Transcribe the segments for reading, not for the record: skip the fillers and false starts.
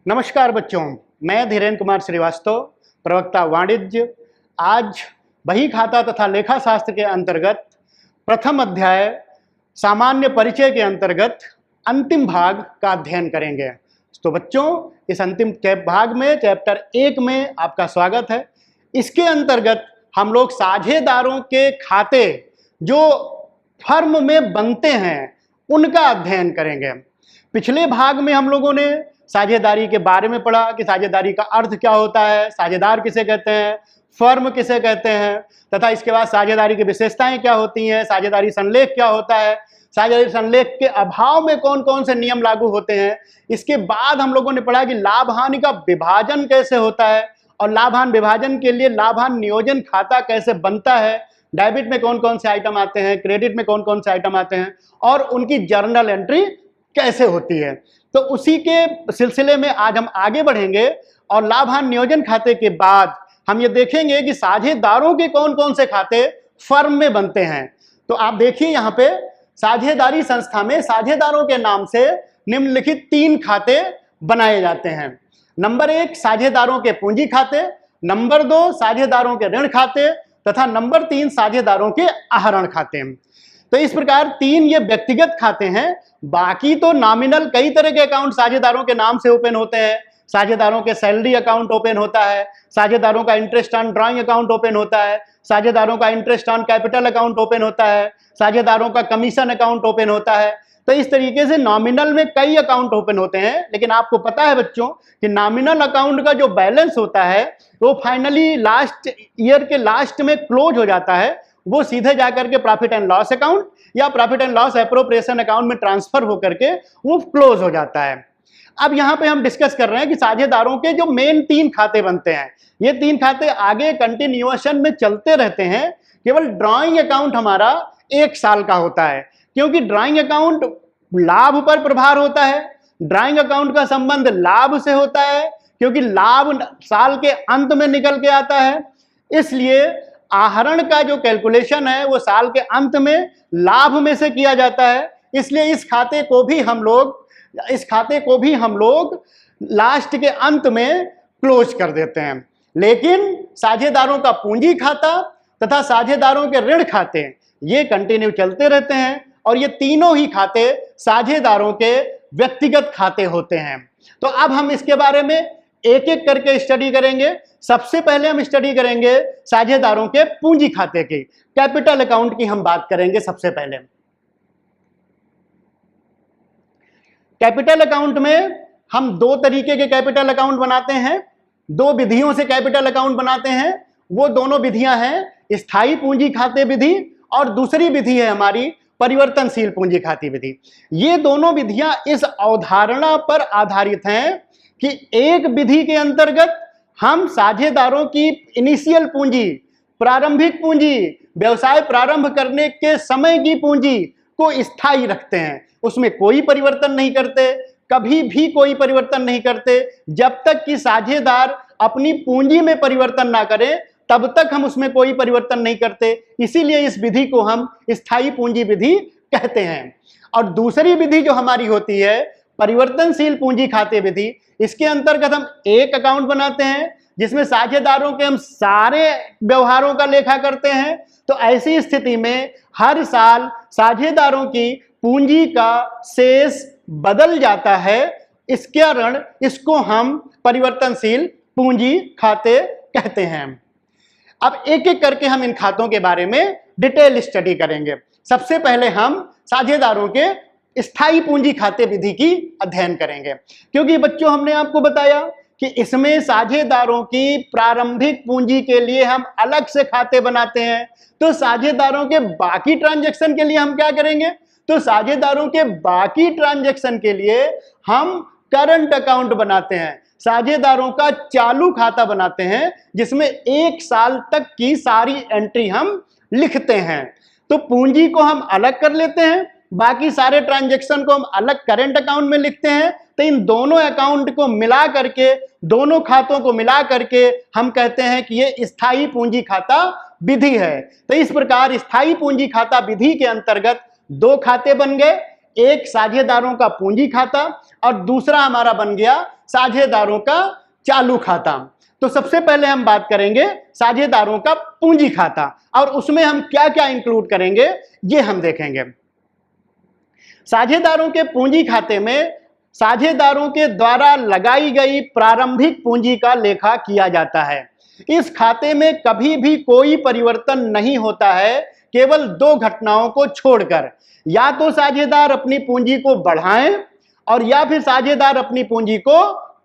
नमस्कार बच्चों, मैं धीरेन्द्र कुमार श्रीवास्तव, प्रवक्ता वाणिज्य। आज बही खाता तथा लेखा शास्त्र के अंतर्गत प्रथम अध्याय सामान्य परिचय के अंतर्गत अंतिम भाग का अध्ययन करेंगे। तो बच्चों, इस अंतिम भाग में चैप्टर 1 में आपका स्वागत है। इसके अंतर्गत हम लोग साझेदारों के खाते जो फर्म में बनते हैं उनका अध्ययन करेंगे। पिछले भाग में हम लोगों ने साझेदारी के बारे में पढ़ा कि साझेदारी का अर्थ क्या होता है, साझेदार किसे कहते हैं, फर्म किसे कहते हैं, तथा इसके बाद साझेदारी की विशेषताएं क्या होती हैं, साझेदारी संलेख क्या होता है, साझेदारी संलेख के अभाव में कौन कौन से नियम लागू होते हैं। इसके बाद हम लोगों ने पढ़ा कि लाभ हानि का विभाजन कैसे होता है और लाभ हानि विभाजन के लिए लाभ हानि नियोजन खाता कैसे बनता है, डेबिट में कौन कौन से आइटम आते हैं, क्रेडिट में कौन कौन से आइटम आते हैं और उनकी जर्नल एंट्री कैसे होती है। तो उसी के सिलसिले में आज हम आगे बढ़ेंगे और लाभ हानि नियोजन खाते के बाद हम ये देखेंगे कि साझेदारों के कौन कौन से खाते फर्म में बनते हैं। तो आप देखिए यहाँ पे साझेदारी संस्था में साझेदारों के नाम से निम्नलिखित 3 खाते बनाए जाते हैं। नंबर 1 साझेदारों के पूंजी खाते, नंबर 2 साझेदारों के ऋण खाते तथा नंबर 3 साझेदारों के आहरण खाते। तो इस प्रकार 3 ये व्यक्तिगत खाते हैं। बाकी तो नॉमिनल कई तरह के अकाउंट साझेदारों के नाम से ओपन होते हैं। साझेदारों के सैलरी अकाउंट ओपन होता है, साझेदारों का interest on drawing account open होता है, साझेदारों का interest on capital account open होता है, साझेदारों का कमीशन अकाउंट ओपन होता है। तो इस तरीके से नॉमिनल में कई अकाउंट ओपन होते हैं। लेकिन आपको पता है बच्चों कि नॉमिनल अकाउंट का जो बैलेंस होता है वो फाइनली लास्ट ईयर के लास्ट में क्लोज हो जाता है। वो सीधे जाकर के प्रॉफिट एंड लॉस अकाउंट या profit and loss appropriation account में ट्रांसफर होकर के वो क्लोज हो जाता है। अब यहाँ पे हम डिस्कस कर रहे हैं कि साझेदारों के जो मेन 3 खाते बनते हैं, ये 3 खाते आगे कंटिन्यूएशन में चलते रहते हैं। केवल ड्राइंग अकाउंट हमारा 1 साल का होता है, क्योंकि ड्राइंग अकाउंट लाभ पर प्रभार होता है। ड्राइंग अकाउंट का संबंध लाभ से होता है, क्योंकि लाभ साल के अंत में निकल के आता है। इसलिए आहरण का जो कैलकुलेशन है वो साल के अंत में लाभ में से किया जाता है। इसलिए इस खाते को भी हम लोग लास्ट के अंत में क्लोज कर देते हैं। लेकिन साझेदारों का पूंजी खाता तथा साझेदारों के ऋण खाते ये कंटिन्यू चलते रहते हैं और ये तीनों ही खाते साझेदारों के व्यक्तिगत खाते होते हैं। तो अब हम इसके बारे में एक एक करके स्टडी करेंगे। सबसे पहले हम स्टडी करेंगे साझेदारों के पूंजी खाते की, कैपिटल अकाउंट की हम बात करेंगे। सबसे पहले कैपिटल अकाउंट में हम 2 तरीके के कैपिटल अकाउंट बनाते हैं, 2 विधियों से कैपिटल अकाउंट बनाते हैं। वो दोनों विधियां हैं स्थायी पूंजी खाते विधि और दूसरी विधि है हमारी परिवर्तनशील पूंजी खाते विधि। ये दोनों विधियां इस अवधारणा पर आधारित हैं कि एक विधि के अंतर्गत हम साझेदारों की इनिशियल पूंजी, प्रारंभिक पूंजी, व्यवसाय प्रारंभ करने के समय की पूंजी को स्थायी रखते हैं, उसमें कोई परिवर्तन नहीं करते, कभी भी कोई परिवर्तन नहीं करते। जब तक कि साझेदार अपनी पूंजी में परिवर्तन ना करें तब तक हम उसमें कोई परिवर्तन नहीं करते। इसीलिए इस विधि को हम स्थायी पूंजी विधि कहते हैं। और दूसरी विधि जो हमारी होती है परिवर्तनशील पूंजी खाते विधि, इसके अंतर्गत हम एक अकाउंट बनाते हैं जिसमें साझेदारों के हम सारे व्यवहारों का लेखा करते हैं। तो ऐसी स्थिति में हर साल साझेदारों की पूंजी का शेष बदल जाता है। इसके कारण इसको हम परिवर्तनशील पूंजी खाते कहते हैं। अब एक एक करके हम इन खातों के बारे में डिटेल स्टडी करेंगे। सबसे पहले हम साझेदारों के स्थायी पूंजी खाते विधि की अध्ययन करेंगे, क्योंकि बच्चों हमने आपको बताया कि इसमें साझेदारों की प्रारंभिक पूंजी के लिए हम अलग से खाते बनाते हैं। तो साझेदारों के बाकी ट्रांजैक्शन के लिए हम क्या करेंगे, तो साझेदारों के बाकी ट्रांजैक्शन के लिए हम करंट अकाउंट बनाते हैं, साझेदारों का चालू खाता बनाते हैं जिसमें 1 साल तक की सारी एंट्री हम लिखते हैं। तो पूंजी को हम अलग कर लेते हैं, बाकी सारे ट्रांजैक्शन को हम अलग करंट अकाउंट में लिखते हैं। तो इन दोनों अकाउंट को मिला करके, दोनों खातों को मिला करके हम कहते हैं कि ये स्थायी पूंजी खाता विधि है। तो इस प्रकार स्थायी पूंजी खाता विधि के अंतर्गत 2 खाते बन गए, एक साझेदारों का पूंजी खाता और दूसरा हमारा बन गया साझेदारों का चालू खाता। तो सबसे पहले हम बात करेंगे साझेदारों का पूंजी खाता और उसमें हम क्या क्या इंक्लूड करेंगे ये हम देखेंगे। साझेदारों के पूंजी खाते में साझेदारों के द्वारा लगाई गई प्रारंभिक पूंजी का लेखा किया जाता है। इस खाते में कभी भी कोई परिवर्तन नहीं होता है, केवल दो घटनाओं को छोड़कर, या तो साझेदार अपनी पूंजी को बढ़ाएं और या फिर साझेदार अपनी पूंजी को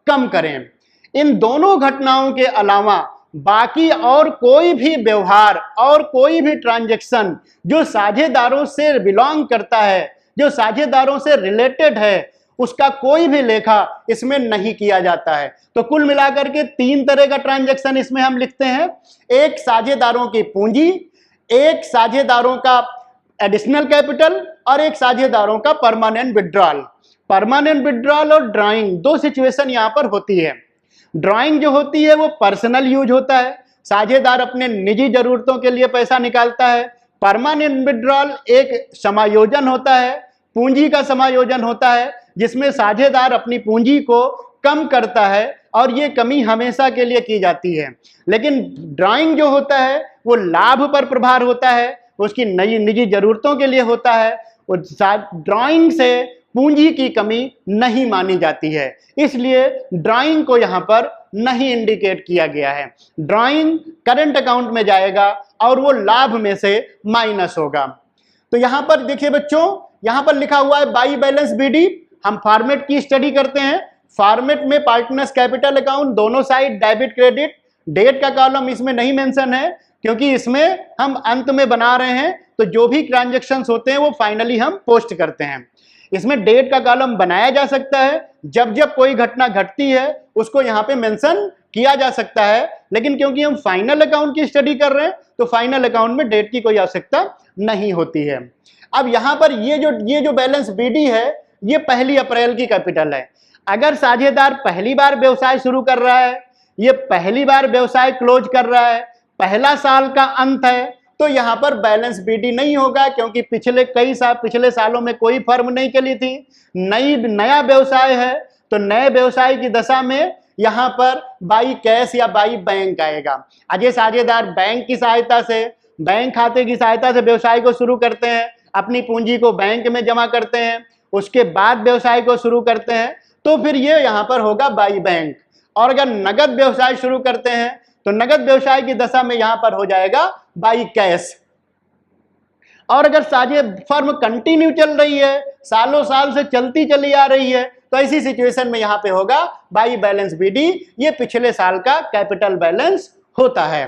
कम करें। इन दोनों घटनाओं के अलावा बाकी और कोई भी व्यवहार और कोई भी ट्रांजैक्शन जो साझेदारों से बिलोंग करता है, जो साझेदारों से रिलेटेड है, उसका कोई भी लेखा इसमें नहीं किया जाता है। तो कुल मिलाकर के तीन तरह का ट्रांजैक्शन इसमें हम लिखते हैं। एक साझेदारों की पूंजी, एक साझेदारों का एडिशनल कैपिटल और एक साझेदारों का परमानेंट विड्रॉल। परमानेंट विड्रॉल और ड्राइंग दो सिचुएशन यहां पर होती है। ड्राइंग जो होती है वो पर्सनल यूज होता है, साझेदार अपने निजी जरूरतों के लिए पैसा निकालता है। परमानेंट विड्रॉल एक समायोजन होता है, पूंजी का समायोजन होता है, जिसमें साझेदार अपनी पूंजी को कम करता है और ये कमी हमेशा के लिए की जाती है। लेकिन ड्राइंग जो होता है वो लाभ पर प्रभार होता है, उसकी नई निजी जरूरतों के लिए होता है। ड्राइंग से पूंजी की कमी नहीं मानी जाती है, इसलिए ड्राइंग को यहां पर नहीं इंडिकेट किया गया है। ड्राइंग करंट अकाउंट में जाएगा और वो लाभ में से माइनस होगा। तो यहां पर देखिए बच्चों, यहां पर लिखा हुआ है बाई बैलेंस बीडी। हम फॉर्मेट की स्टडी करते हैं। फॉर्मेट में पार्टनर्स कैपिटल अकाउंट दोनों साइड डेबिट क्रेडिट। डेट का कॉलम इसमें नहीं मेंशन है क्योंकि इसमें हम अंत में बना रहे हैं, तो जो भी ट्रांजैक्शंस होते हैं वो फाइनली हम पोस्ट करते हैं। इसमें डेट का कॉलम बनाया जा सकता है, जब जब कोई घटना घटती है उसको यहाँ पे मेंशन किया जा सकता है, लेकिन क्योंकि हम फाइनल अकाउंट की स्टडी कर रहे हैं तो फाइनल अकाउंट में डेट की कोई आवश्यकता नहीं होती है। अब यहाँ पर ये जो बैलेंस बीडी है ये 1 अप्रैल की कैपिटल है। अगर साझेदार पहली बार व्यवसाय शुरू कर रहा है, ये पहली बार व्यवसाय क्लोज कर रहा है, पहला साल का अंत है, तो यहां पर बैलेंस बीडी नहीं होगा क्योंकि पिछले सालों में कोई फर्म नहीं चली थी। नया व्यवसाय है तो नए व्यवसाय की दशा में यहां पर बाई कैश या बाई बैंक आएगा। अजय साझेदार बैंक की सहायता से, बैंक खाते की सहायता से व्यवसाय को शुरू करते हैं, अपनी पूंजी को बैंक में जमा करते हैं, उसके बाद व्यवसाय को शुरू करते हैं, तो फिर ये यहां पर होगा बाई बैंक। और अगर नगद व्यवसाय शुरू करते हैं तो नगद व्यवसाय की दशा में यहां पर हो जाएगा बाई कैश। और अगर साझे फर्म कंटिन्यू चल रही है, सालों साल से चलती चली आ रही है, तो ऐसी सिचुएशन में यहां पे होगा बाई बैलेंस बीडी। ये पिछले साल का कैपिटल बैलेंस होता है।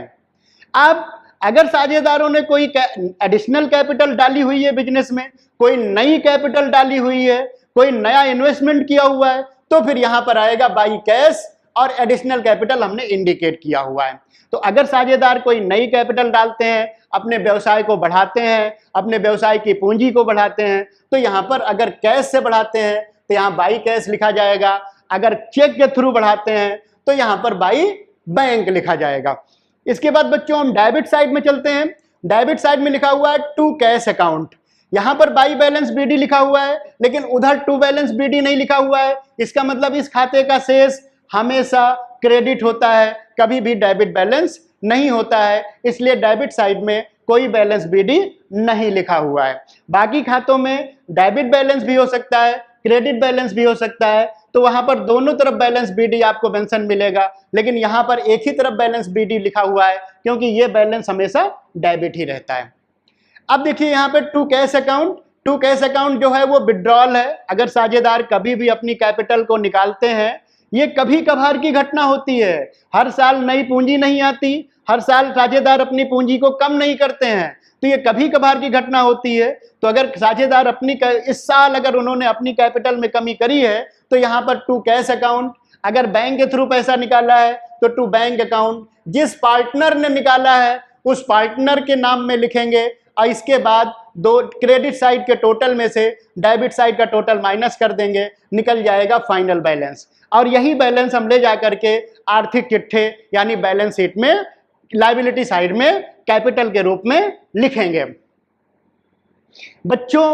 अब अगर साझेदारों ने कोई एडिशनल कैपिटल डाली हुई है बिजनेस में, कोई नई कैपिटल डाली हुई है, कोई नया इन्वेस्टमेंट किया हुआ है, तो फिर यहां पर आएगा बाई कैश और एडिशनल कैपिटल हमने इंडिकेट किया हुआ है। तो अगर साझेदार कोई नई कैपिटल डालते हैं, अपने व्यवसाय को बढ़ाते हैं, अपने व्यवसाय की पूंजी को बढ़ाते हैं, तो यहां पर अगर कैश से बढ़ाते हैं तो यहां बाई कैश लिखा जाएगा। अगर चेक के थ्रू बढ़ाते हैं तो यहां पर बाई बैंक लिखा जाएगा। इसके बाद बच्चों हम डेबिट साइड में चलते हैं। डेबिट साइड में लिखा हुआ है टू कैश अकाउंट। यहां पर बाई बैलेंस बीडी लिखा हुआ है, लेकिन उधर टू बैलेंस बीडी नहीं लिखा हुआ है। इसका मतलब इस खाते का शेष हमेशा क्रेडिट होता है, कभी भी डेबिट बैलेंस नहीं होता है, इसलिए डेबिट साइड में कोई बैलेंस बीडी नहीं लिखा हुआ है। बाकी खातों में डेबिट बैलेंस भी हो सकता है, क्रेडिट बैलेंस भी हो सकता है, तो वहां पर दोनों तरफ बैलेंस बीडी आपको मेंशन मिलेगा, लेकिन यहां पर एक ही तरफ बैलेंस बीडी लिखा हुआ है क्योंकि ये बैलेंस हमेशा डेबिट ही रहता है। अब देखिए यहाँ पे to cash account. To cash account जो है वो विड्रॉल है। अगर साझेदार कभी भी अपनी कैपिटल को निकालते हैं, ये कभी कभार की घटना होती है, हर साल नई पूंजी नहीं आती, हर साल साझेदार अपनी पूंजी को कम नहीं करते हैं, तो ये कभी कभार की घटना होती है। तो अगर साझेदार इस साल अगर उन्होंने अपनी कैपिटल में कमी करी है तो यहाँ पर टू कैश अकाउंट। अगर बैंक के थ्रू पैसा निकाला है तो टू बैंक अकाउंट। जिस पार्टनर ने निकाला है उस पार्टनर के नाम में लिखेंगे और इसके बाद दो क्रेडिट साइड के टोटल में से डेबिट साइड का टोटल माइनस कर देंगे, निकल जाएगा फाइनल बैलेंस। और यही बैलेंस हम ले जाकर के आर्थिक चिट्ठे यानी बैलेंस शीट में लायबिलिटी साइड में कैपिटल के रूप में लिखेंगे। बच्चों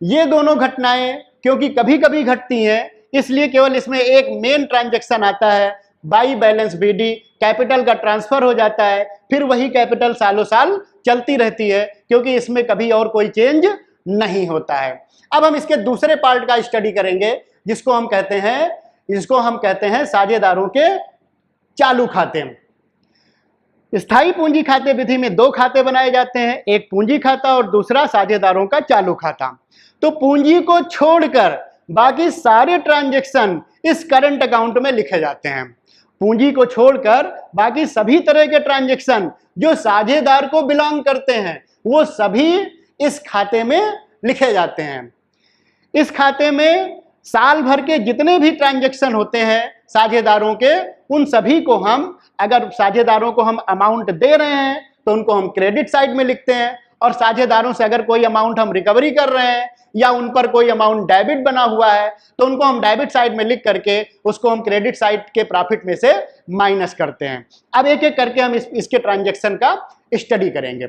ये दोनों घटनाएं क्योंकि कभी कभी घटती हैं, इसलिए केवल इसमें एक मेन ट्रांजैक्शन आता है, बाई बैलेंस बीडी, कैपिटल का ट्रांसफर हो जाता है, फिर वही कैपिटल सालों साल चलती रहती है क्योंकि इसमें कभी और कोई चेंज नहीं होता है। अब हम इसके दूसरे पार्ट का स्टडी करेंगे जिसको हम कहते हैं साझेदारों के चालू खाते। स्थायी पूंजी खाते विधि में दो खाते बनाए जाते हैं, एक पूंजी खाता और दूसरा साझेदारों का चालू खाता। तो पूंजी को छोड़कर बाकी सारे ट्रांजैक्शन इस करंट अकाउंट में लिखे जाते हैं। पूंजी को छोड़कर बाकी सभी तरह के ट्रांजैक्शन जो साझेदार को बिलोंग करते हैं वो सभी इस खाते में लिखे जाते हैं। इस खाते में साल भर के जितने भी ट्रांजैक्शन होते हैं साझेदारों के, उन सभी को हम, अगर साझेदारों को हम अमाउंट दे रहे हैं तो उनको हम क्रेडिट साइड में लिखते हैं, और साझेदारों से अगर कोई अमाउंट हम रिकवरी कर रहे हैं या उन पर कोई अमाउंट डेबिट बना हुआ है तो उनको हम डेबिट साइड में लिख करके उसको हम क्रेडिट साइड के प्रॉफिट में से माइनस करते हैं। अब एक एक करके हम इसके ट्रांजैक्शन का स्टडी करेंगे।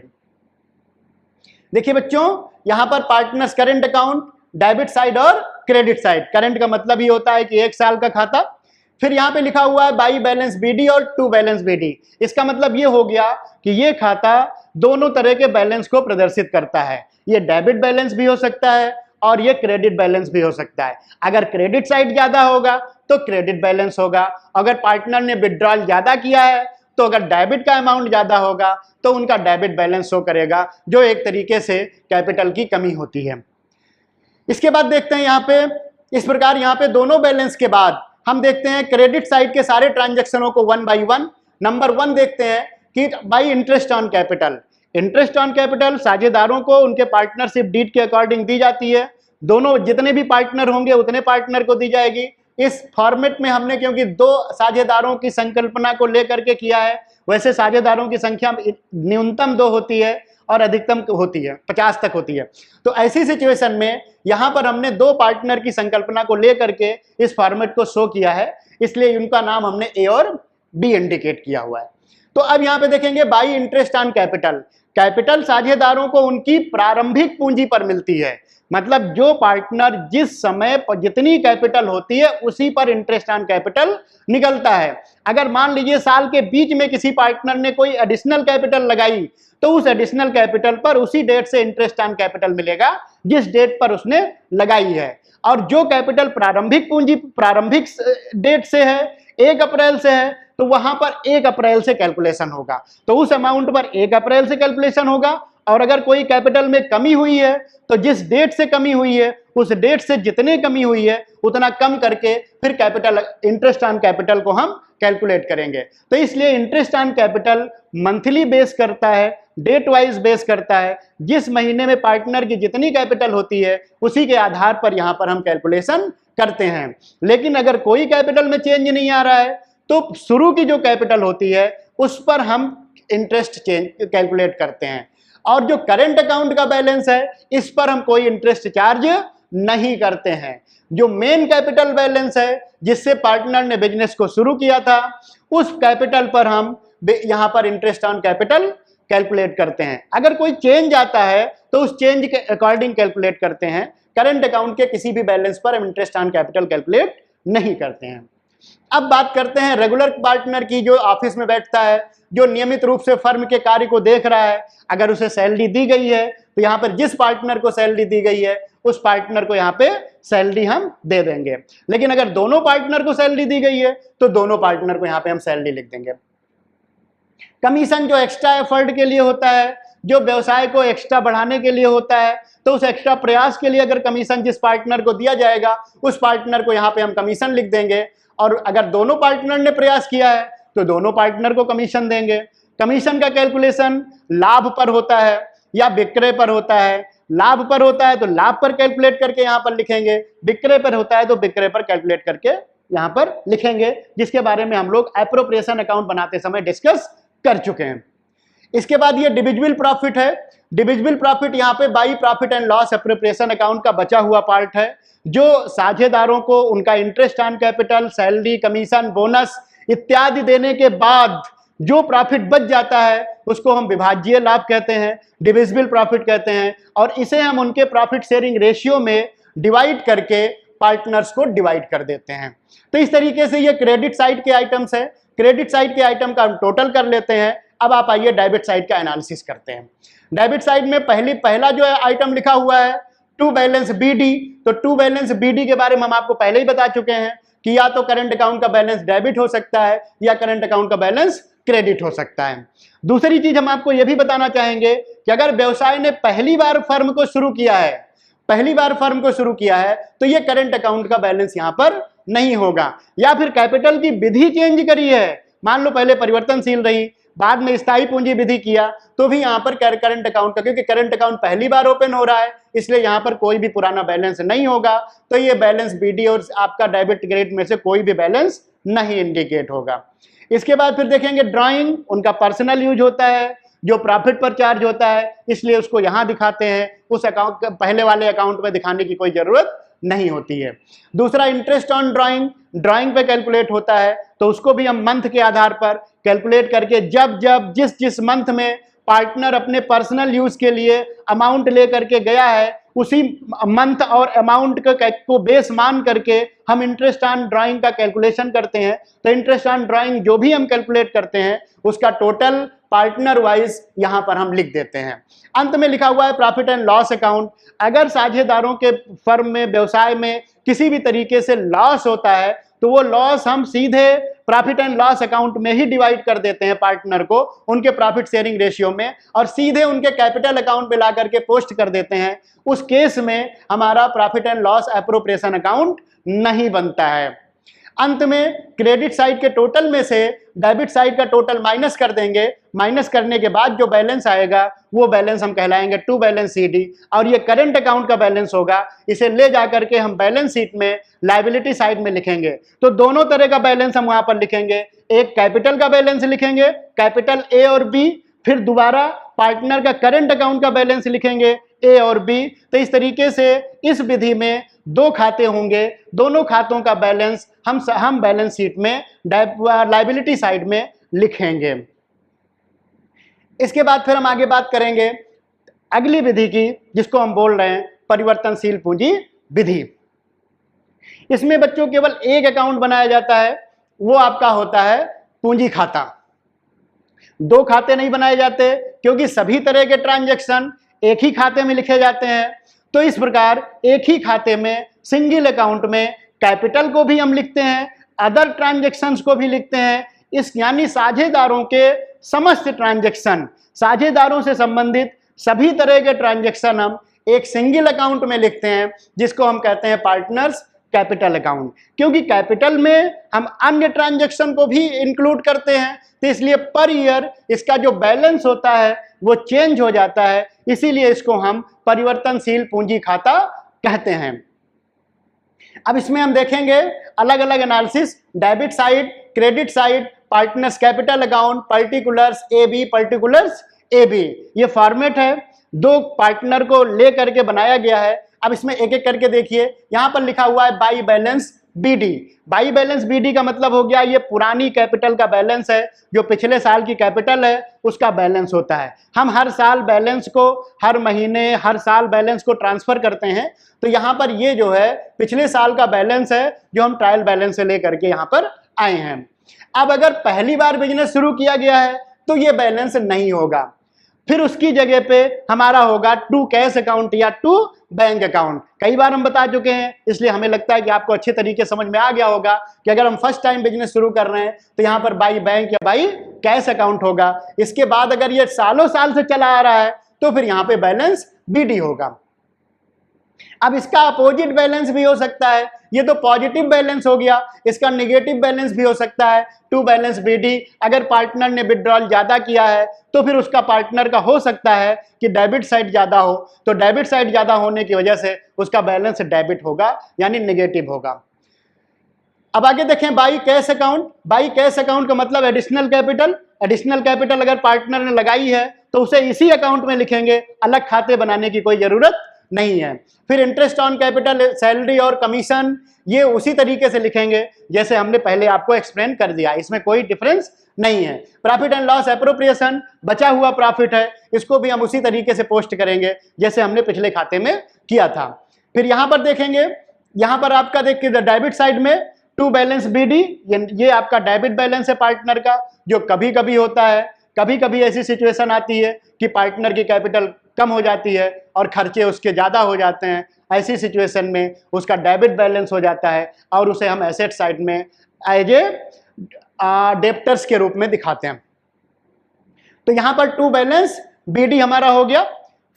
देखिए बच्चों, यहां पर partners current account, debit side और क्रेडिट साइड। करंट का मतलब ये होता है कि 1 साल का खाता। फिर यहां पे लिखा हुआ है बाई बैलेंस बीडी और टू बैलेंस बीडी। इसका मतलब ये हो गया कि ये खाता दोनों तरह के बैलेंस को प्रदर्शित करता है। ये डेबिट बैलेंस भी हो सकता है और ये क्रेडिट बैलेंस भी हो सकता है। अगर क्रेडिट साइड ज्यादा होगा तो क्रेडिट बैलेंस होगा, अगर पार्टनर ने विड्रॉल ज्यादा किया है तो अगर डेबिट का अमाउंट ज्यादा होगा तो उनका डेबिट बैलेंस शो करेगा, जो एक तरीके से कैपिटल की कमी होती है। इसके बाद देखते हैं यहाँ पे, इस प्रकार यहाँ पे दोनों बैलेंस के बाद हम देखते हैं क्रेडिट साइड के सारे ट्रांजैक्शनों को 1 बाई 1। नंबर 1 देखते हैं कि by interest on capital. Interest on capital साझेदारों को उनके पार्टनरशिप डीड के अकॉर्डिंग दी जाती है। दोनों जितने भी पार्टनर होंगे उतने पार्टनर को दी जाएगी। इस फॉर्मेट में हमने क्योंकि 2 साझेदारों की संकल्पना को लेकर के किया है, वैसे साझेदारों की संख्या न्यूनतम 2 होती है और अधिकतम होती है 50 तक होती है। तो ऐसी सिचुएशन में यहां पर हमने 2 पार्टनर की संकल्पना को लेकर के इस फॉर्मेट को शो किया है, इसलिए उनका नाम हमने ए और बी इंडिकेट किया हुआ है। तो अब यहां पे देखेंगे by interest on capital. Capital साझेदारों को उनकी प्रारंभिक पूंजी पर मिलती है, मतलब जो पार्टनर जिस समय पर जितनी कैपिटल होती है उसी पर इंटरेस्ट ऑन कैपिटल निकलता है। अगर मान लीजिए साल के बीच में किसी पार्टनर ने कोई एडिशनल कैपिटल लगाई तो उस एडिशनल कैपिटल पर उसी डेट से इंटरेस्ट ऑन कैपिटल मिलेगा जिस डेट पर उसने लगाई है। और जो कैपिटल प्रारंभिक पूंजी प्रारंभिक डेट से है, 1 अप्रैल से है, तो वहां पर 1 अप्रैल से कैलकुलेशन होगा, तो उस अमाउंट पर 1 अप्रैल से कैलकुलेशन होगा। और अगर कोई कैपिटल में कमी हुई है तो जिस डेट से कमी हुई है उस डेट से जितनी कमी हुई है उतना कम करके फिर कैपिटल इंटरेस्ट ऑन कैपिटल को हम कैलकुलेट करेंगे। तो इसलिए interest on capital monthly base करता है, डेट वाइज बेस करता है। जिस महीने में पार्टनर की जितनी कैपिटल होती है उसी के आधार पर यहां पर हम कैलकुलेशन करते हैं। लेकिन अगर कोई कैपिटल में चेंज नहीं आ रहा है तो शुरू की जो कैपिटल होती है उस पर हम इंटरेस्ट चेंज कैलकुलेट करते हैं। और जो करंट अकाउंट का बैलेंस है इस पर हम कोई इंटरेस्ट चार्ज नहीं करते हैं। जो मेन कैपिटल बैलेंस है जिससे पार्टनर ने बिजनेस को शुरू किया था उस कैपिटल पर हम यहां पर इंटरेस्ट ऑन कैपिटल कैलकुलेट करते हैं। अगर कोई चेंज आता है तो उस चेंज के अकॉर्डिंग कैलकुलेट करते हैं। करंट अकाउंट के किसी भी बैलेंस पर हम इंटरेस्ट ऑन कैपिटल कैलकुलेट नहीं करते हैं। अब बात करते हैं रेगुलर पार्टनर की, जो ऑफिस में बैठता है, जो नियमित रूप से फर्म के कार्य को देख रहा है। अगर उसे सैलरी दी गई है तो यहाँ पर जिस पार्टनर को सैलरी दी गई है उस पार्टनर को यहाँ पे सैलरी हम दे देंगे। लेकिन अगर दोनों पार्टनर को सैलरी दी गई है तो दोनों पार्टनर को यहाँ पे हम सैलरी लिख देंगे। कमीशन जो एक्स्ट्रा एफर्ट के लिए होता है, जो व्यवसाय को एक्स्ट्रा बढ़ाने के लिए होता है, तो उस एक्स्ट्रा प्रयास के लिए अगर कमीशन जिस पार्टनर को दिया जाएगा उस पार्टनर को यहाँ पे हम कमीशन लिख देंगे। और अगर दोनों पार्टनर ने प्रयास किया है तो दोनों पार्टनर को कमीशन देंगे। कमीशन का कैलकुलेशन लाभ पर होता है या विक्रय पर होता है। लाभ पर होता है तो लाभ पर कैलकुलेट करके यहाँ पर लिखेंगे, विक्रय पर होता है तो विक्रय पर कैलकुलेट करके यहाँ पर लिखेंगे, जिसके बारे में हम लोग एप्रोप्रिएशन अकाउंट बनाते समय डिस्कस कर चुके हैं। इसके बाद ये डिविजिबल प्रॉफिट है। डिविजिबल प्रॉफिट यहाँ पे by profit and loss appropriation account का बचा हुआ पार्ट है, जो साझेदारों को उनका interest on capital, salary, commission, bonus इत्यादि देने के बाद जो प्रॉफिट बच जाता है उसको हम विभाज्य लाभ कहते हैं, डिविजिबल प्रॉफिट कहते हैं, और इसे हम उनके प्रॉफिट शेयरिंग रेशियो में डिवाइड करके पार्टनर्स को डिवाइड कर देते हैं। तो इस तरीके से ये क्रेडिट साइड के आइटम्स है। क्रेडिट साइड के आइटम का हम टोटल कर लेते हैं। अब आप आइए डेबिट साइड का एनालिसिस करते हैं। डेबिट साइड में पहला जो है आइटम लिखा हुआ है टू बैलेंस बीडी। तो टू बैलेंस बीडी के बारे में हम आपको पहले ही बता चुके हैं कि या तो करंट अकाउंट का बैलेंस डेबिट हो सकता है या करंट अकाउंट का बैलेंस क्रेडिट हो सकता है। दूसरी चीज हम आपको यह भी बताना चाहेंगे कि अगर व्यवसाय ने पहली बार फर्म को शुरू किया है तो ये करंट अकाउंट का बैलेंस यहां पर नहीं होगा। या फिर कैपिटल की विधि चेंज करी है, मान लो पहले परिवर्तनशील रही, बाद में स्थायी पूंजी विधि किया, तो भी यहां पर करंट अकाउंट का, क्योंकि करंट अकाउंट पहली बार ओपन हो रहा है इसलिए यहां पर कोई भी पुराना बैलेंस नहीं होगा। तो ये बैलेंस बीडी और आपका डेबिट क्रेडिट में से कोई भी बैलेंस नहीं इंडिकेट होगा। इसके बाद फिर देखेंगे ड्राइंग, उनका पर्सनल यूज होता है, जो प्रॉफिट पर चार्ज होता है इसलिए उसको यहां दिखाते हैं, उस अकाउंट पहले वाले अकाउंट में दिखाने की कोई जरूरत नहीं होती है। दूसरा इंटरेस्ट ऑन ड्राइंग पे कैलकुलेट होता है, तो उसको भी हम मंथ के आधार पर कैलकुलेट करके जब जिस मंथ में पार्टनर अपने पर्सनल यूज के लिए अमाउंट लेकर के गया है उसी मंथ और अमाउंट को बेस मान करके हम इंटरेस्ट ऑन ड्राइंग का कैलकुलेशन करते हैं। तो इंटरेस्ट ऑन ड्राइंग जो भी हम कैलकुलेट करते हैं उसका टोटल पार्टनर वाइज यहां पर हम लिख देते हैं। अंत में लिखा हुआ है प्रॉफिट एंड लॉस अकाउंट। अगर साझेदारों के फर्म में व्यवसाय में किसी भी तरीके से लॉस होता है तो वो लॉस हम सीधे प्रॉफिट एंड लॉस अकाउंट में ही डिवाइड कर देते हैं पार्टनर को उनके प्रॉफिट शेयरिंग रेशियो में, और सीधे उनके कैपिटल अकाउंट में ला करके पोस्ट कर देते हैं। उस केस में हमारा profit and loss appropriation account नहीं बनता है। अंत में क्रेडिट साइड के टोटल में से डेबिट साइड का टोटल माइनस कर देंगे। माइनस करने के बाद जो बैलेंस आएगा वो बैलेंस हम कहलाएंगे टू बैलेंस सीडी, और ये करंट अकाउंट का बैलेंस होगा। इसे ले जाकर के हम बैलेंस शीट में लायबिलिटी साइड में लिखेंगे। तो दोनों तरह का बैलेंस हम वहां पर लिखेंगे, एक कैपिटल का बैलेंस लिखेंगे, कैपिटल ए और बी, फिर दोबारा पार्टनर का करंट अकाउंट का बैलेंस लिखेंगे ए और बी। तो इस तरीके से इस विधि में दो खाते होंगे, दोनों खातों का बैलेंस हम बैलेंस शीट में लायबिलिटी साइड में लिखेंगे। इसके बाद फिर हम आगे बात करेंगे अगली विधि की, जिसको हम बोल रहे हैं परिवर्तनशील पूंजी विधि। इसमें बच्चों केवल एक अकाउंट बनाया जाता है, वो आपका होता है पूंजी खाता। दो खाते नहीं बनाए जाते क्योंकि सभी तरह के ट्रांजैक्शन एक ही खाते में लिखे जाते हैं। तो इस प्रकार एक ही खाते में सिंगल अकाउंट में कैपिटल को भी हम लिखते हैं, अदर ट्रांजैक्शंस को भी लिखते हैं। इस यानी साझेदारों के समस्त ट्रांजैक्शन, साझेदारों से संबंधित सभी तरह के ट्रांजैक्शन हम एक सिंगल अकाउंट में लिखते हैं, जिसको हम कहते हैं पार्टनर्स कैपिटल अकाउंट। क्योंकि कैपिटल में हम अन्य ट्रांजैक्शन को भी इंक्लूड करते हैं, तो इसलिए पर ईयर इसका जो बैलेंस होता है वो चेंज हो जाता है, इसीलिए इसको हम परिवर्तनशील पूंजी खाता कहते हैं। अब इसमें हम देखेंगे अलग अलग analysis, debit side, credit side, partners capital account, particulars A B, particulars A B. ये फॉर्मेट है, दो पार्टनर को ले करके बनाया गया है। अब इसमें एक एक करके देखिए, यहां पर लिखा हुआ है by balance BD. By balance BD का मतलब हो गया ये पुरानी कैपिटल का बैलेंस है, जो पिछले साल की कैपिटल है उसका बैलेंस होता है। हम हर साल बैलेंस को, हर महीने, हर साल बैलेंस को ट्रांसफर करते हैं। तो यहाँ पर ये जो है पिछले साल का बैलेंस है, जो हम ट्रायल बैलेंस से लेकर के यहाँ पर आए हैं। अब अगर पहली बार बिजनेस शुरू किया गया है तो ये बैलेंस नहीं होगा, फिर उसकी जगह पे हमारा होगा टू कैश अकाउंट या टू बैंक अकाउंट। कई बार हम बता चुके हैं, इसलिए हमें लगता है कि आपको अच्छे तरीके समझ में आ गया होगा कि अगर हम फर्स्ट टाइम बिजनेस शुरू कर रहे हैं तो यहाँ पर बाई बैंक या बाई कैश अकाउंट होगा। इसके बाद अगर ये सालों साल से चला आ रहा है तो फिर यहाँ पे बैलेंस बीडी होगा। अब इसका अपोजिट बैलेंस भी हो सकता है, ये तो पॉजिटिव बैलेंस हो गया, इसका नेगेटिव बैलेंस भी हो सकता है टू बैलेंस बीडी। अगर पार्टनर ने विड्रॉल ज्यादा किया है तो फिर उसका पार्टनर का हो सकता है कि डेबिट साइड ज्यादा हो, तो डेबिट साइड ज्यादा होने की वजह से उसका बैलेंस डेबिट होगा यानी नेगेटिव होगा। अब आगे देखें by cash account. By cash account का मतलब एडिशनल कैपिटल। एडिशनल कैपिटल अगर पार्टनर ने लगाई है तो उसे इसी अकाउंट में लिखेंगे, अलग खाते बनाने की कोई जरूरत नहीं है। फिर इंटरेस्ट ऑन कैपिटल, सैलरी और कमीशन, ये उसी तरीके से लिखेंगे जैसे हमने पहले आपको एक्सप्लेन कर दिया, इसमें कोई डिफरेंस नहीं है। प्रॉफिट एंड लॉस एप्रोप्रिएशन, बचा हुआ प्रॉफिट है, इसको भी हम उसी तरीके से पोस्ट करेंगे जैसे हमने पिछले खाते में किया था। फिर यहां पर देखेंगे, यहां पर आपका देखिए डेबिट साइड में टू बैलेंस बीडी, ये आपका डेबिट बैलेंस है पार्टनर का, जो कभी कभी होता है। कभी कभी ऐसी सिचुएशन आती है कि पार्टनर की कैपिटल कम हो जाती है और खर्चे उसके ज़्यादा हो जाते हैं, ऐसी सिचुएशन में उसका डेबिट बैलेंस हो जाता है और उसे हम एसेट साइड में एज ए डेप्टर्स के रूप में दिखाते हैं। तो यहां पर टू बैलेंस बीडी हमारा हो गया।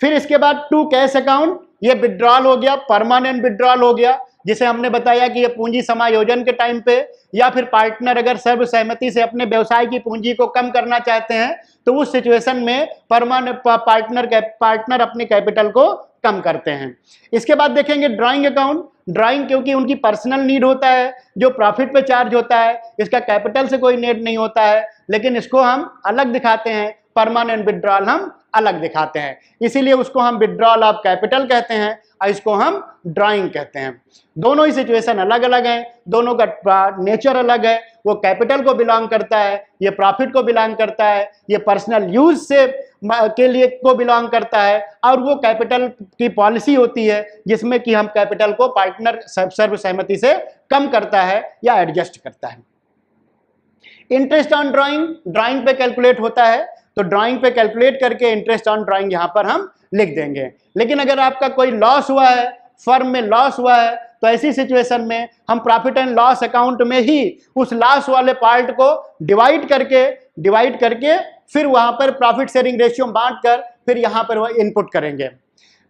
फिर इसके बाद टू कैश अकाउंट, ये विड्रॉल हो गया, परमानेंट विड्रॉल हो गया, जिसे हमने बताया कि ये पूंजी समायोजन के टाइम पे या फिर पार्टनर अगर सर्वसहमति से अपने व्यवसाय की पूंजी को कम करना चाहते हैं तो उस सिचुएशन में पार्टनर अपने कैपिटल को कम करते हैं। इसके बाद देखेंगे ड्राइंग अकाउंट। ड्राइंग क्योंकि उनकी पर्सनल नीड होता है, जो प्रॉफिट पे चार्ज होता है, इसका कैपिटल से कोई नीड नहीं होता है, लेकिन इसको हम अलग दिखाते हैं, परमानेंट विड्रॉल हम अलग दिखाते हैं, इसीलिए उसको हम विड्रॉल ऑफ कैपिटल कहते हैं और इसको हम ड्राइंग कहते हैं। दोनों ही सिचुएशन अलग अलग हैं, दोनों का नेचर अलग है, वो कैपिटल को बिलोंग करता है, ये प्रॉफिट को बिलोंग करता है, ये पर्सनल यूज से के लिए को बिलोंग करता है, और वो कैपिटल की पॉलिसी होती है जिसमें कि हम कैपिटल को पार्टनर सर्वसहमति से कम करता है या एडजस्ट करता है। इंटरेस्ट ऑन ड्राइंग, ड्राइंग पे कैलकुलेट होता है, तो ड्राइंग पे कैलकुलेट करके इंटरेस्ट ऑन ड्राइंग यहां पर हम लिख देंगे। लेकिन अगर आपका कोई लॉस हुआ है, फर्म में लॉस हुआ है, तो ऐसी सिचुएशन में हम प्रॉफिट एंड लॉस अकाउंट में ही उस लॉस वाले पार्ट को डिवाइड करके फिर वहां पर प्रॉफिट शेयरिंग रेशियो बांटकर फिर यहां पर वह इनपुट करेंगे।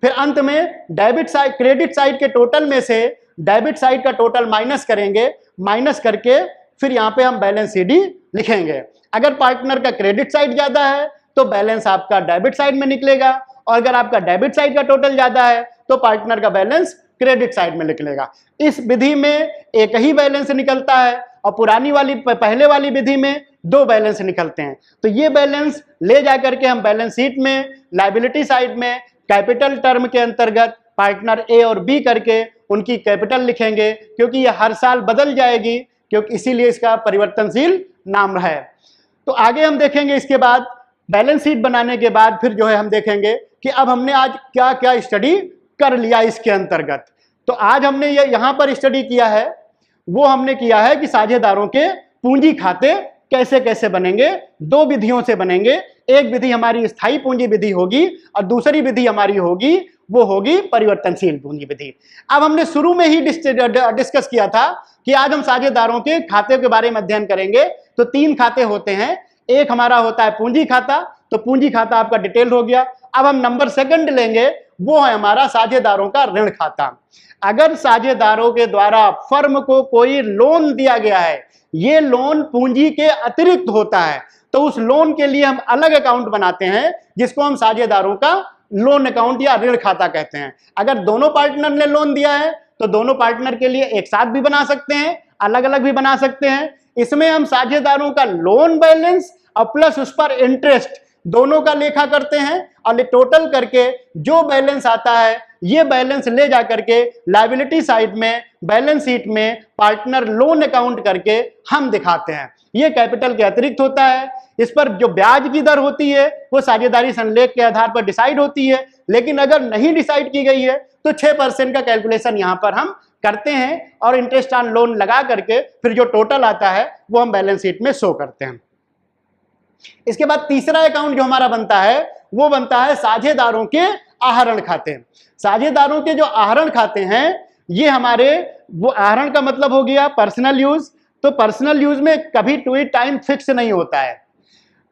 फिर अंत में डेबिट साइड, क्रेडिट साइड के टोटल में से डेबिट साइड का टोटल माइनस करेंगे, माइनस करके फिर यहां पे हम बैलेंस सीडी लिखेंगे। अगर पार्टनर का क्रेडिट साइड ज्यादा है तो बैलेंस आपका डेबिट साइड में निकलेगा, और अगर आपका डेबिट साइड का टोटल ज्यादा है तो पार्टनर का बैलेंस क्रेडिट साइड में निकलेगा। इस विधि में एक ही बैलेंस निकलता है और पुरानी वाली पहले वाली विधि में दो बैलेंस निकलते हैं। तो ये बैलेंस ले जाकर के हम बैलेंस शीट में लायबिलिटी साइड में कैपिटल टर्म के अंतर्गत पार्टनर ए और बी करके उनकी कैपिटल लिखेंगे, क्योंकि ये हर साल बदल जाएगी, क्योंकि इसीलिए इसका परिवर्तनशील नाम है। तो आगे हम देखेंगे, इसके बाद बैलेंस शीट बनाने के बाद फिर जो है हम देखेंगे कि अब हमने आज क्या क्या स्टडी कर लिया इसके अंतर्गत। तो आज हमने ये यहां पर स्टडी किया है, वो हमने किया है कि साझेदारों के पूंजी खाते कैसे कैसे बनेंगे। दो विधियों से बनेंगे, एक विधि हमारी स्थायी पूंजी विधि होगी और दूसरी विधि हमारी होगी वो होगी परिवर्तनशील पूंजी विधि। अब हमने शुरू में ही डिस्कस किया था कि आज हम साझेदारों के खाते के बारे में अध्ययन करेंगे। तो तीन खाते होते हैं, एक हमारा होता है पूंजी खाता, तो पूंजी खाता आपका डिटेल हो गया। अब हम नंबर सेकंड लेंगे, वो है हमारा साझेदारों का ऋण खाता। अगर साझेदारों के द्वारा फर्म को कोई लोन दिया गया है, ये लोन पूंजी के अतिरिक्त होता है, तो उस लोन के लिए हम अलग अकाउंट बनाते हैं जिसको हम साझेदारों का लोन अकाउंट या ऋण खाता कहते हैं। अगर दोनों पार्टनर ने लोन दिया है तो दोनों पार्टनर के लिए एक साथ भी बना सकते हैं, अलग अलग भी बना सकते हैं। इसमें हम साझेदारों का लोन बैलेंस और प्लस उस पर इंटरेस्ट दोनों का लेखा करते हैं, और टोटल करके जो बैलेंस आता है ये बैलेंस ले जाकर के लायबिलिटी साइड में बैलेंस शीट में पार्टनर लोन अकाउंट करके हम दिखाते हैं। ये कैपिटल के अतिरिक्त होता है। इस पर जो ब्याज की दर होती है वो साझेदारी संलेख के आधार पर डिसाइड होती है, लेकिन अगर नहीं डिसाइड की गई है तो 6% का कैलकुलेशन यहां पर हम करते हैं और इंटरेस्ट ऑन लोन लगा करके फिर जो टोटल आता है वो हम बैलेंस शीट में शो करते हैं। इसके बाद तीसरा अकाउंट जो हमारा बनता है वो बनता है साझेदारों के आहरण खाते। साझेदारों के जो आहरण खाते हैं ये हमारे, वो आहरण का मतलब हो गया पर्सनल यूज। तो पर्सनल यूज में कभी कोई टाइम फिक्स नहीं होता है,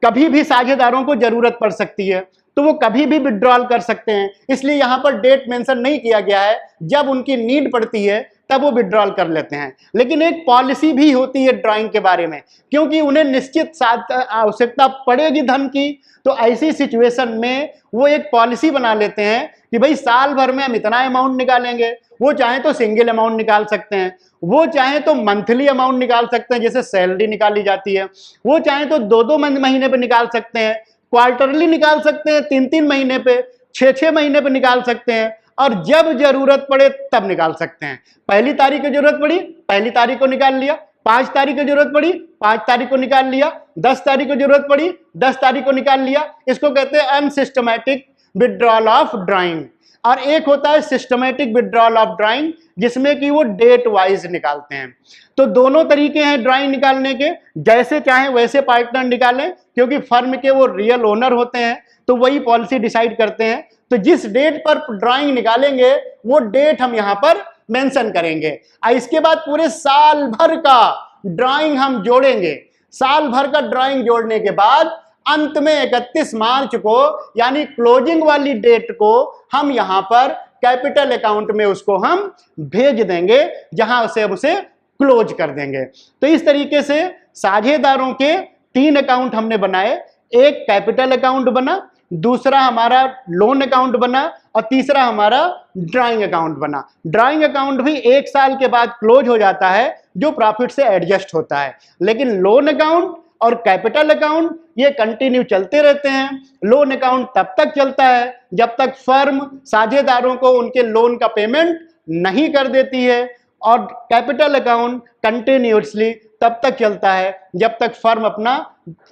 कभी भी साझेदारों को जरूरत पड़ सकती है तो वो कभी भी विड्रॉल कर सकते हैं, इसलिए यहां पर डेट मेंशन नहीं किया गया है। जब उनकी नीड पड़ती है तब वो विड्रॉल कर लेते हैं। लेकिन एक पॉलिसी भी होती है ड्राइंग के बारे में, क्योंकि उन्हें निश्चित आवश्यकता पड़ेगी धन की, तो ऐसी सिचुएशन में वो एक पॉलिसी बना लेते हैं कि भाई साल भर में हम इतना अमाउंट निकालेंगे। वो चाहे तो सिंगल अमाउंट निकाल सकते हैं, वो चाहे तो मंथली अमाउंट निकाल सकते हैं जैसे सैलरी निकाली जाती है, वो चाहे तो 2-2 महीने पे निकाल सकते हैं, क्वार्टरली निकाल सकते हैं, 3-3 महीने पे, 6-6 महीने पे निकाल सकते हैं, और जब जरूरत पड़े तब निकाल सकते हैं। पहली तारीख को जरूरत पड़ी, पहली तारीख को निकाल लिया, 5 तारीख को जरूरत पड़ी, 5 तारीख को निकाल लिया, 10 तारीख को जरूरत पड़ी, 10 तारीख को निकाल लिया। इसको कहते हैं अनसिस्टमैटिक विड्रॉल ऑफ ड्राइंग। और एक होता है सिस्टमैटिक विड्रॉल ऑफ ड्राइंग, जिसमें कि वो डेट वाइज निकालते हैं। तो दोनों तरीके हैं ड्राइंग निकालने के, जैसे चाहे वैसे पार्टनर निकालें, क्योंकि फर्म के वो रियल ओनर होते हैं, तो वही पॉलिसी डिसाइड करते हैं। तो जिस डेट पर ड्राइंग निकालेंगे वो डेट हम यहां पर मेंशन करेंगे। इसके बाद पूरे साल भर का ड्राइंग हम जोड़ेंगे। साल भर का ड्राइंग जोड़ने के बाद अंत में 31 मार्च को, यानी क्लोजिंग वाली डेट को, हम यहां पर कैपिटल अकाउंट में उसको हम भेज देंगे, जहां से हम उसे क्लोज कर देंगे। तो इस तरीके से साझेदारों के 3 अकाउंट हमने बनाए। एक कैपिटल अकाउंट बना, दूसरा हमारा लोन अकाउंट बना, और तीसरा हमारा ड्राइंग अकाउंट बना। ड्राइंग अकाउंट भी 1 साल के बाद क्लोज हो जाता है, जो प्रॉफिट से एडजस्ट होता है। लेकिन लोन अकाउंट और कैपिटल अकाउंट ये कंटिन्यू चलते रहते हैं। लोन अकाउंट तब तक चलता है जब तक फर्म साझेदारों को उनके लोन का पेमेंट नहीं कर देती है, और कैपिटल अकाउंट कंटिन्यूअसली तब तक चलता है जब तक फर्म अपना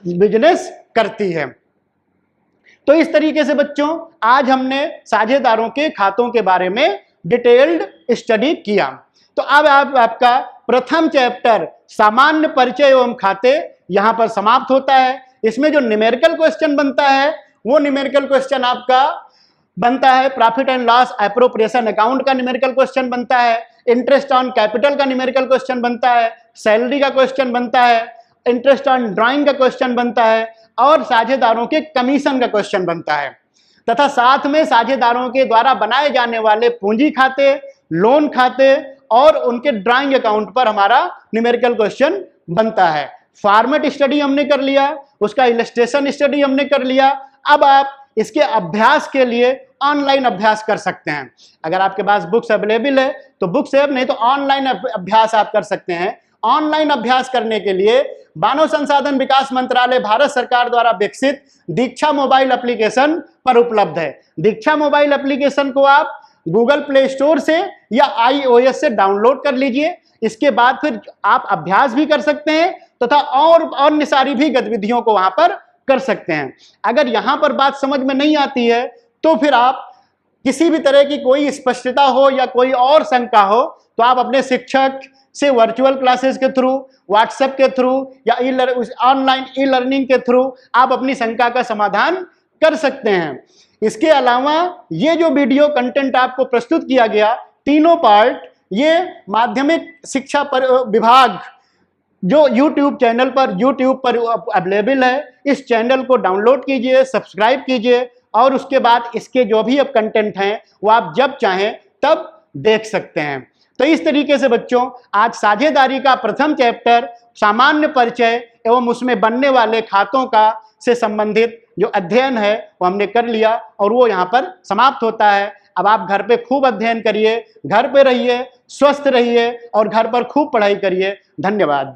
बिजनेस करती है। तो इस तरीके से बच्चों आज हमने साझेदारों के खातों के बारे में डिटेल्ड स्टडी किया। तो अब आपका प्रथम चैप्टर सामान्य परिचय एवं खाते यहां पर समाप्त होता है। इसमें जो न्यूमेरिकल क्वेश्चन बनता है वो न्यूमेरिकल क्वेश्चन आपका बनता है profit and loss appropriation account का न्यूमेरिकल क्वेश्चन बनता है, इंटरेस्ट ऑन कैपिटल का न्यूमेरिकल क्वेश्चन बनता है, सैलरी का क्वेश्चन बनता है, इंटरेस्ट ऑन ड्राइंग का क्वेश्चन बनता है, और साझेदारों के कमीशन का क्वेश्चन बनता है। तथा साथ में साझेदारों के द्वारा बनाए जाने वाले पूंजी खाते, लोन खाते और उनके ड्राइंग अकाउंट पर हमारा न्यूमेरिकल क्वेश्चन बनता है। फॉर्मेट स्टडी हमने कर लिया, उसका इलस्ट्रेशन स्टडी हमने कर लिया। अब आप इसके अभ्यास के लिए ऑनलाइन अभ्यास कर सकते हैं। अगर आपके पास बुक्स अवेलेबल है तो बुक्स है, नहीं तो ऑनलाइन अभ्यास आप कर सकते हैं। ऑनलाइन अभ्यास करने के लिए मानव संसाधन विकास मंत्रालय भारत सरकार द्वारा विकसित दीक्षा मोबाइल एप्लीकेशन पर उपलब्ध है। दीक्षा मोबाइल एप्लीकेशन को आप गूगल प्ले स्टोर से या iOS से डाउनलोड कर लीजिए। इसके बाद फिर आप अभ्यास भी कर सकते हैं तथा और अन्य सारी भी गतिविधियों को वहां पर कर सकते हैं। अगर यहां पर बात समझ में नहीं आती है तो फिर आप किसी भी तरह की कोई स्पष्टता हो या कोई और शंका हो तो आप अपने शिक्षक से वर्चुअल क्लासेस के थ्रू, व्हाट्सएप के थ्रू या ऑनलाइन ई लर्निंग के थ्रू आप अपनी शंका का समाधान कर सकते हैं। इसके अलावा ये जो वीडियो कंटेंट आपको प्रस्तुत किया गया, तीनों पार्ट ये माध्यमिक शिक्षा विभाग जो YouTube पर अवेलेबल है। इस चैनल को डाउनलोड कीजिए, सब्सक्राइब कीजिए, और उसके बाद इसके जो भी अब कंटेंट हैं वो आप जब चाहें तब देख सकते हैं। तो इस तरीके से बच्चों आज साझेदारी का प्रथम चैप्टर सामान्य परिचय एवं उसमें बनने वाले खातों का से संबंधित जो अध्ययन है वो हमने कर लिया और वो यहाँ पर समाप्त होता है। अब आप घर पे खूब अध्ययन करिए, घर पे रहिए, स्वस्थ रहिए और घर पर खूब पढ़ाई करिए। धन्यवाद।